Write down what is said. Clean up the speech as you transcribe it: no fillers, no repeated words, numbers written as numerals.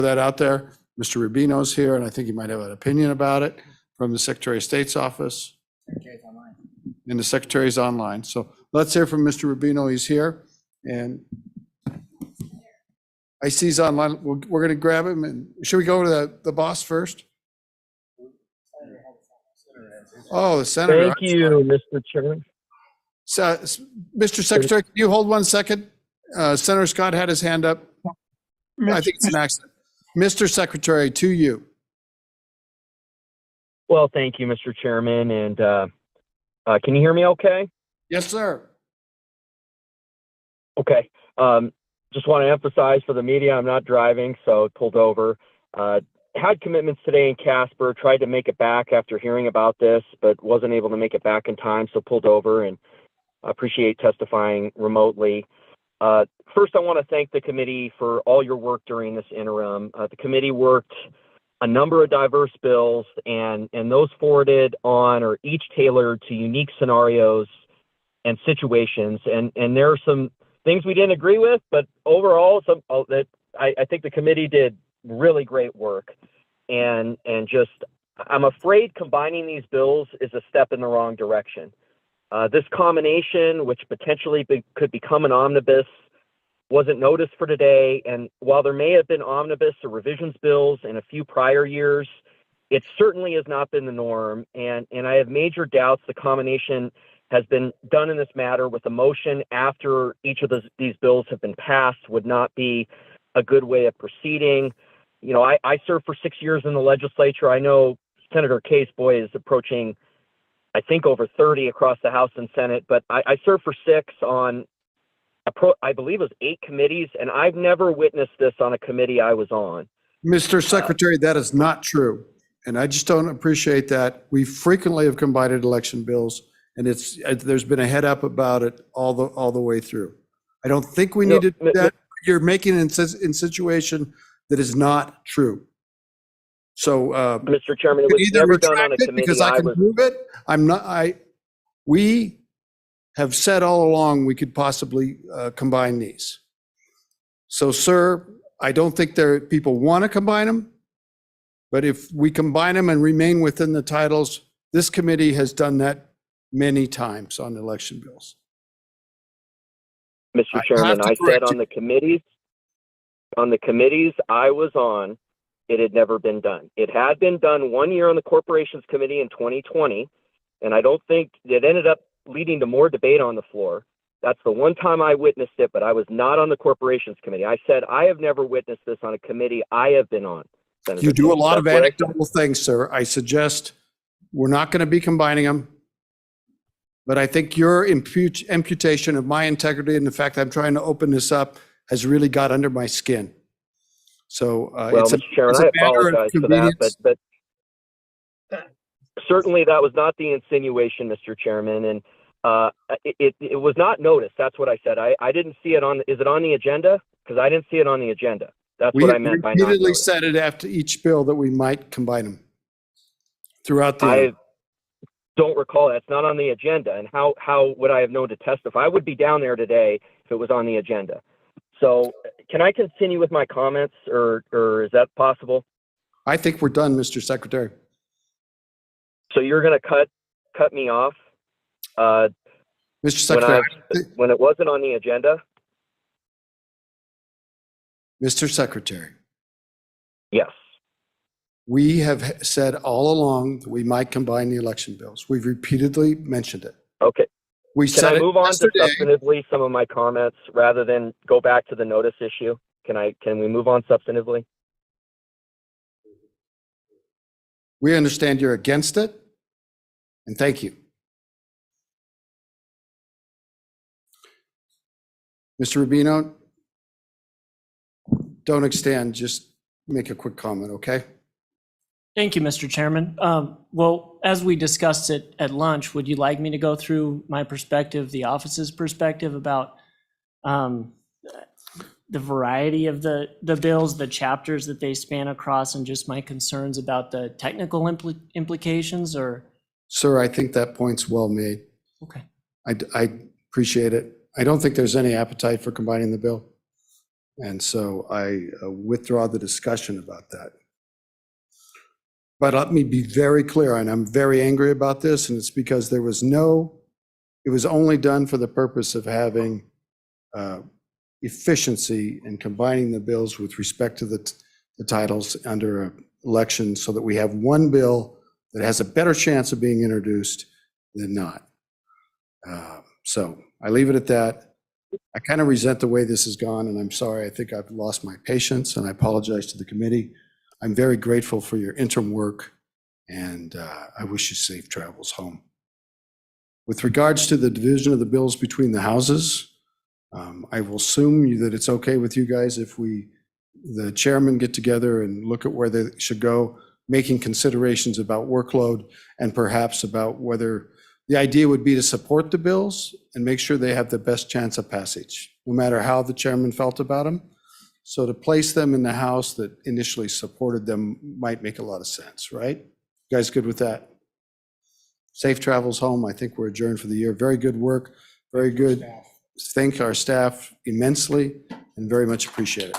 that out there. Mr. Rubino's here, and I think he might have an opinion about it from the Secretary of State's office. And the Secretary's online. So let's hear from Mr. Rubino. He's here. And I see he's online. We're going to grab him. And should we go to the boss first? Oh, the senator. Thank you, Mr. Chairman. So, Mr. Secretary, can you hold 1 second? Senator Scott had his hand up. I think it's an accident. Mr. Secretary, to you. Well, thank you, Mr. Chairman. And can you hear me okay? Yes, sir. Okay. Just want to emphasize for the media, I'm not driving, so pulled over. Had commitments today in Casper, tried to make it back after hearing about this, but wasn't able to make it back in time, so pulled over, and appreciate testifying remotely. First, I want to thank the committee for all your work during this interim. The committee worked a number of diverse bills, and those forwarded on are each tailored to unique scenarios and situations. And there are some things we didn't agree with, but overall, I think the committee did really great work. And just, I'm afraid combining these bills is a step in the wrong direction. This combination, which potentially could become an omnibus, wasn't noticed for today. And while there may have been omnibus or revisions bills in a few prior years, it certainly has not been the norm. And I have major doubts the combination has been done in this matter with a motion after each of these bills have been passed would not be a good way of proceeding. You know, I served for 6 years in the legislature. I know Senator Case, boy, is approaching, I think, over 30 across the House and Senate, but I served for 6 on, I believe it was 8 committees, and I've never witnessed this on a committee I was on. Mr. Secretary, that is not true. And I just don't appreciate that. We frequently have combined election bills, and there's been a head up about it all the way through. I don't think we need to do that. You're making it in situation that is not true. So, Mr. Chairman, it was never done on a committee. Because I can prove it. We have said all along we could possibly combine these. So, sir, I don't think people want to combine them, but if we combine them and remain within the titles, this committee has done that many times on election bills. Mr. Chairman, I said on the committees I was on, it had never been done. It had been done 1 year on the Corporations Committee in 2020, and I don't think it ended up leading to more debate on the floor. That's the one time I witnessed it, but I was not on the Corporations Committee. I said I have never witnessed this on a committee I have been on. Senator, you do a lot of anecdotal things, sir. I suggest we're not going to be combining them, but I think your imputation of my integrity and the fact that I'm trying to open this up has really got under my skin. So well, Mr. Chairman, I apologize for that, but certainly that was not the insinuation, Mr. Chairman, and it was not noticed. That's what I said. I didn't see it on. Is it on the agenda? Because I didn't see it on the agenda. That's what I meant by not. We repeatedly said it after each bill that we might combine them throughout the. I don't recall that. It's not on the agenda. And how would I have known to testify? I would be down there today if it was on the agenda. So can I continue with my comments, or is that possible? I think we're done, Mr. Secretary. So you're going to cut me off, Mr. Secretary, when it wasn't on the agenda? Mr. Secretary. Yes. We have said all along that we might combine the election bills. We've repeatedly mentioned it. Okay. Can I move on to substantively some of my comments rather than go back to the notice issue? Can we move on substantively? We understand you're against it, and thank you. Mr. Rubino, don't extend, just make a quick comment, okay? Thank you, Mr. Chairman. Well, as we discussed it at lunch, would you like me to go through my perspective, the office's perspective about the variety of the bills, the chapters that they span across, and just my concerns about the technical implications? Or, sir, I think that point's well made. Okay. I appreciate it. I don't think there's any appetite for combining the bill. And so I withdraw the discussion about that. But let me be very clear, and I'm very angry about this, and it's because it was only done for the purpose of having efficiency in combining the bills with respect to the titles under an election, so that we have one bill that has a better chance of being introduced than not. So I leave it at that. I kind of resent the way this has gone, and I'm sorry. I think I've lost my patience, and I apologize to the committee. I'm very grateful for your interim work, and I wish you safe travels home. With regards to the division of the bills between the houses, I will assume that it's okay with you guys if the chairman get together and look at where they should go, making considerations about workload and perhaps about whether the idea would be to support the bills and make sure they have the best chance of passage, no matter how the chairman felt about them. So to place them in the house that initially supported them might make a lot of sense, right? You guys good with that? Safe travels home. I think we're adjourned for the year. Very good work. Very good. Thank our staff immensely and very much appreciate it.